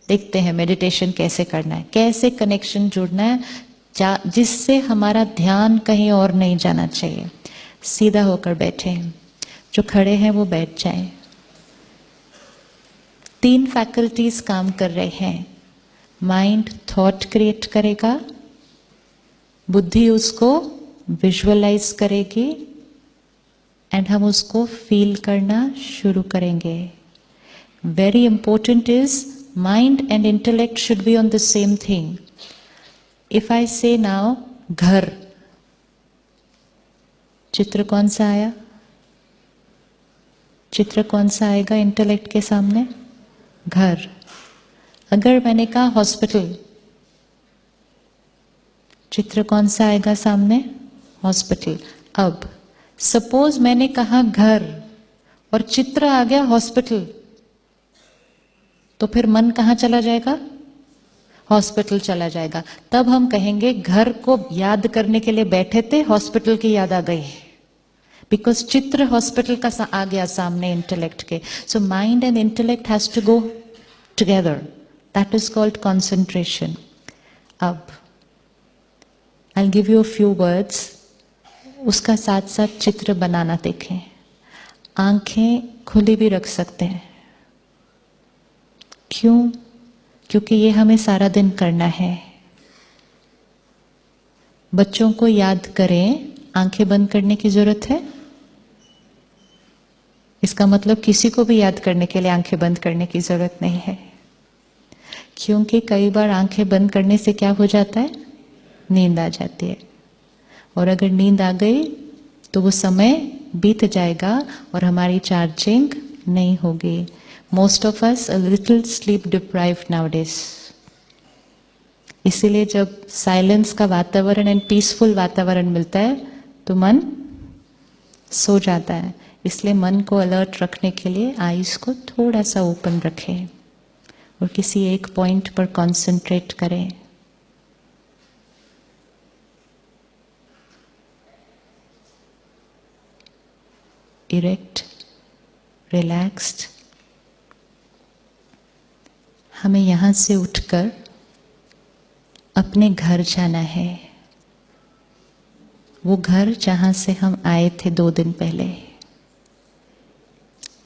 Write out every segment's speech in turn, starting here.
देखते हैं मेडिटेशन कैसे करना है, कैसे कनेक्शन जुड़ना है जिससे हमारा ध्यान कहीं और नहीं जाना चाहिए। सीधा होकर बैठे हैं, जो खड़े हैं वो बैठ जाएं। 3 फैकल्टीज काम कर रहे हैं। माइंड थॉट क्रिएट करेगा, बुद्धि उसको विजुअलाइज करेगी एंड हम उसको फील करना शुरू करेंगे। Very important is mind and intellect should be on the same thing. If I से नाउ घर, चित्र कौन सा आया? चित्र कौन सा आएगा इंटेलेक्ट के सामने? घर। अगर मैंने कहा हॉस्पिटल, चित्र कौन सा आएगा सामने? हॉस्पिटल। अब सपोज मैंने कहा घर और चित्र आ गया हॉस्पिटल, तो फिर मन कहां चला जाएगा? हॉस्पिटल चला जाएगा। तब हम कहेंगे घर को याद करने के लिए बैठे थे, हॉस्पिटल की याद आ गई, बिकॉज चित्र हॉस्पिटल का आ गया सामने इंटेलेक्ट के। So mind and intellect has to go together, that is called concentration. अब I'll give you a few words, उसका साथ साथ चित्र बनाना देखें। आंखें खुली भी रख सकते हैं। क्यों? क्योंकि ये हमें सारा दिन करना है। बच्चों को याद करें, आंखें बंद करने की जरूरत है? इसका मतलब किसी को भी याद करने के लिए आंखें बंद करने की जरूरत नहीं है, क्योंकि कई बार आंखें बंद करने से क्या हो जाता है? नींद आ जाती है। और अगर नींद आ गई तो वो समय बीत जाएगा और हमारी चार्जिंग नहीं होगी। Most of us a little sleep deprived nowadays. इसीलिए जब साइलेंस का वातावरण एंड पीसफुल वातावरण मिलता है तो मन सो जाता है। इसलिए मन को अलर्ट रखने के लिए आईज को थोड़ा सा ओपन रखें और किसी एक पॉइंट पर कंसंट्रेट करें। Erect, relaxed. हमें यहां से उठकर अपने घर जाना है, वो घर जहां से हम आए थे 2 दिन पहले।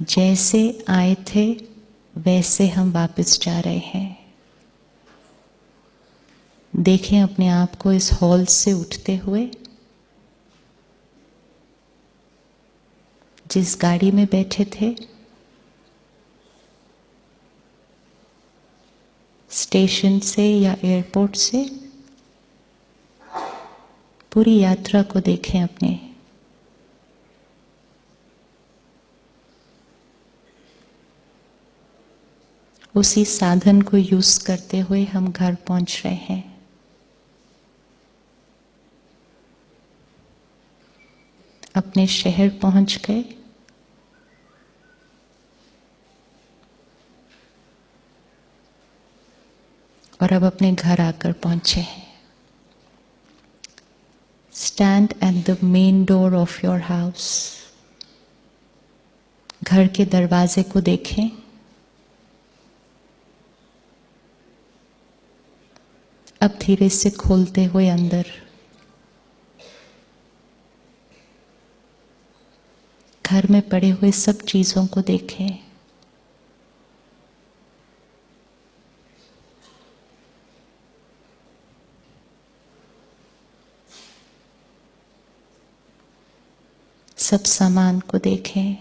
जैसे आए थे वैसे हम वापस जा रहे हैं। देखें अपने आप को इस हॉल से उठते हुए। जिस गाड़ी में बैठे थे, स्टेशन से या एयरपोर्ट से, पूरी यात्रा को देखें अपने। उसी साधन को यूज करते हुए हम घर पहुंच रहे हैं। अपने शहर पहुंच गए। और अब अपने घर आकर पहुंचे हैं। Stand at the main door of your house. घर के दरवाजे को देखें। अब धीरे से खोलते हुए अंदर। घर में पड़े हुए सब चीजों को देखें। सब सामान को देखें।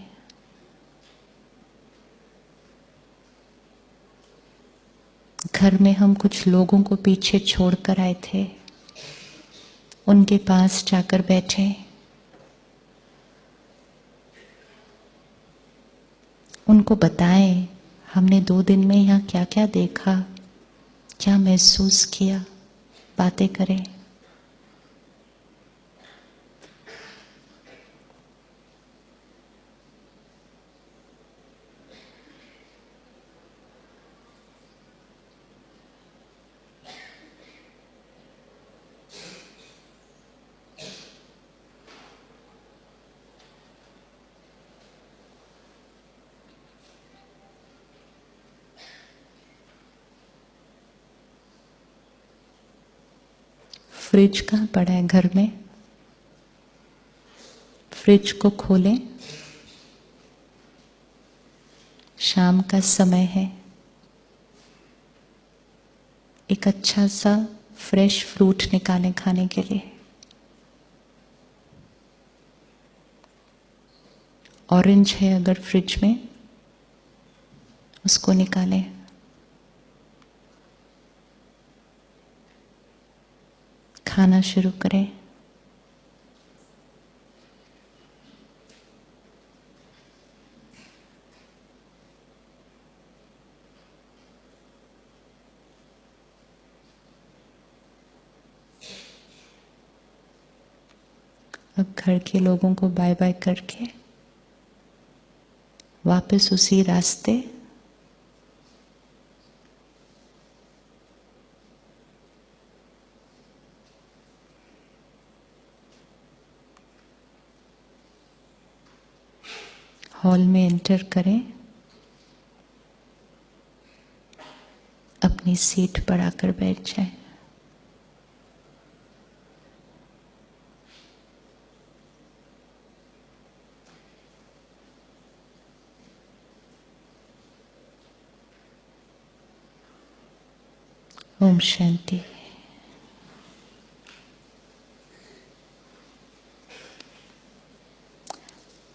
घर में हम कुछ लोगों को पीछे छोड़कर आए थे, उनके पास जाकर बैठे। उनको बताएं हमने 2 दिन में यहाँ क्या क्या देखा, क्या महसूस किया। बातें करें। फ्रिज कहाँ पड़ा है घर में? फ्रिज को खोलें, शाम का समय है, एक अच्छा सा फ्रेश फ्रूट निकालें खाने के लिए। ऑरेंज है अगर फ्रिज में, उसको निकालें। खाना शुरू करें। अब घर के लोगों को बाय बाय करके वापस उसी रास्ते हॉल में एंटर करें, अपनी सीट पर आकर बैठ जाएं। ओम शांति।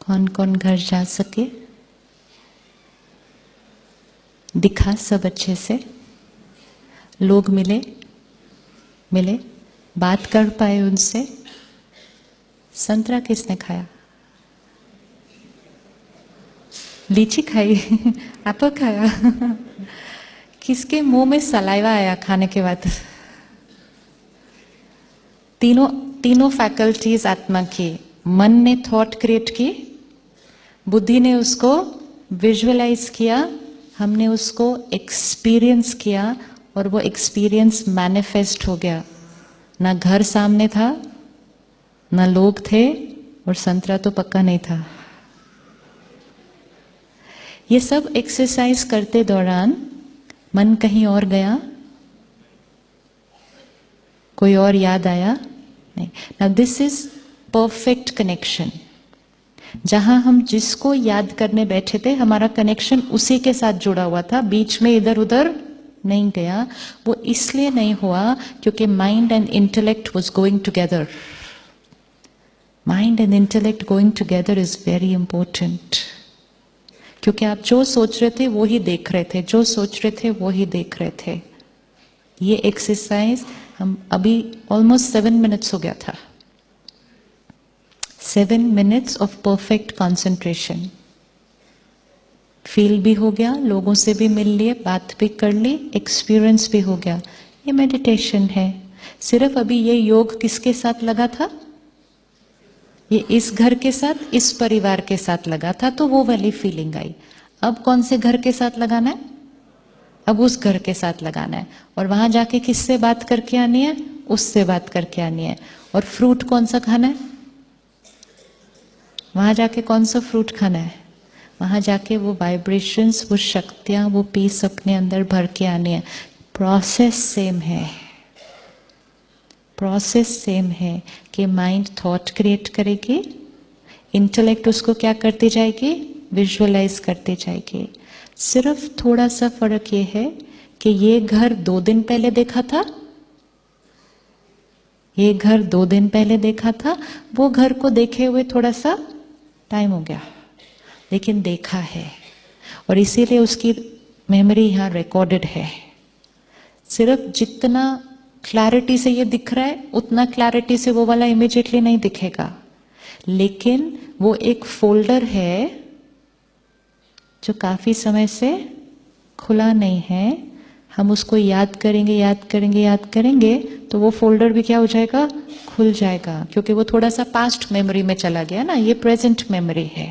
कौन कौन घर जा सके? दिखा सब अच्छे से? लोग मिले? बात कर पाए उनसे? संतरा किसने खाया? लीची खाई? एप्पल खाया? किसके मुंह में सलाइवा आया खाने के बाद? तीनों फैकल्टीज आत्मा की। मन ने थॉट क्रिएट की, बुद्धि ने उसको विजुअलाइज किया, हमने उसको एक्सपीरियंस किया और वो एक्सपीरियंस मैनिफेस्ट हो गया। ना घर सामने था, ना लोग थे, और संतरा तो पक्का नहीं था। ये सब एक्सरसाइज करते दौरान मन कहीं और गया? कोई और याद आया? नहीं। Now this is perfect connection. जहां हम जिसको याद करने बैठे थे, हमारा कनेक्शन उसी के साथ जुड़ा हुआ था, बीच में इधर उधर नहीं गया। वो इसलिए नहीं हुआ क्योंकि mind and intellect was going together. Mind and intellect going together is very important, क्योंकि आप जो सोच रहे थे वो ही देख रहे थे, जो सोच रहे थे वो ही देख रहे थे। ये एक्सरसाइज हम अभी ऑलमोस्ट 7 मिनट्स हो गया था। 7 minutes of perfect concentration. Feel भी हो गया, लोगों से भी मिल लिए, बात भी कर ली, एक्सपीरियंस भी हो गया। ये मेडिटेशन है। सिर्फ अभी ये योग किसके साथ लगा था? ये इस घर के साथ, इस परिवार के साथ लगा था, तो वो वाली फीलिंग आई। अब कौन से घर के साथ लगाना है? अब उस घर के साथ लगाना है। और वहां जाके किससे बात करके आनी है? उससे बात करके आनी है। और फ्रूट कौन सा खाना है? वहां जाके कौन सा फ्रूट खाना है? वहां जाके वो वाइब्रेशंस, वो शक्तियां, वो पीस अपने अंदर भर के आनी है। प्रोसेस सेम है। प्रोसेस सेम है कि माइंड थॉट क्रिएट करेगी, इंटेलेक्ट उसको क्या करती जाएगी? विजुअलाइज करती जाएगी। सिर्फ थोड़ा सा फर्क ये है कि ये घर 2 दिन पहले देखा था, ये घर 2 दिन पहले देखा था, वो घर को देखे हुए थोड़ा सा टाइम हो गया, लेकिन देखा है, और इसीलिए उसकी मेमोरी यहां रिकॉर्डेड है। सिर्फ जितना क्लैरिटी से ये दिख रहा है, उतना क्लैरिटी से वो वाला इमीडिएटली नहीं दिखेगा, लेकिन वो एक फोल्डर है जो काफी समय से खुला नहीं है। हम उसको याद करेंगे, तो वो फोल्डर भी क्या हो जाएगा? खुल जाएगा, क्योंकि वो थोड़ा सा पास्ट मेमोरी में चला गया ना, ये प्रेजेंट मेमोरी है।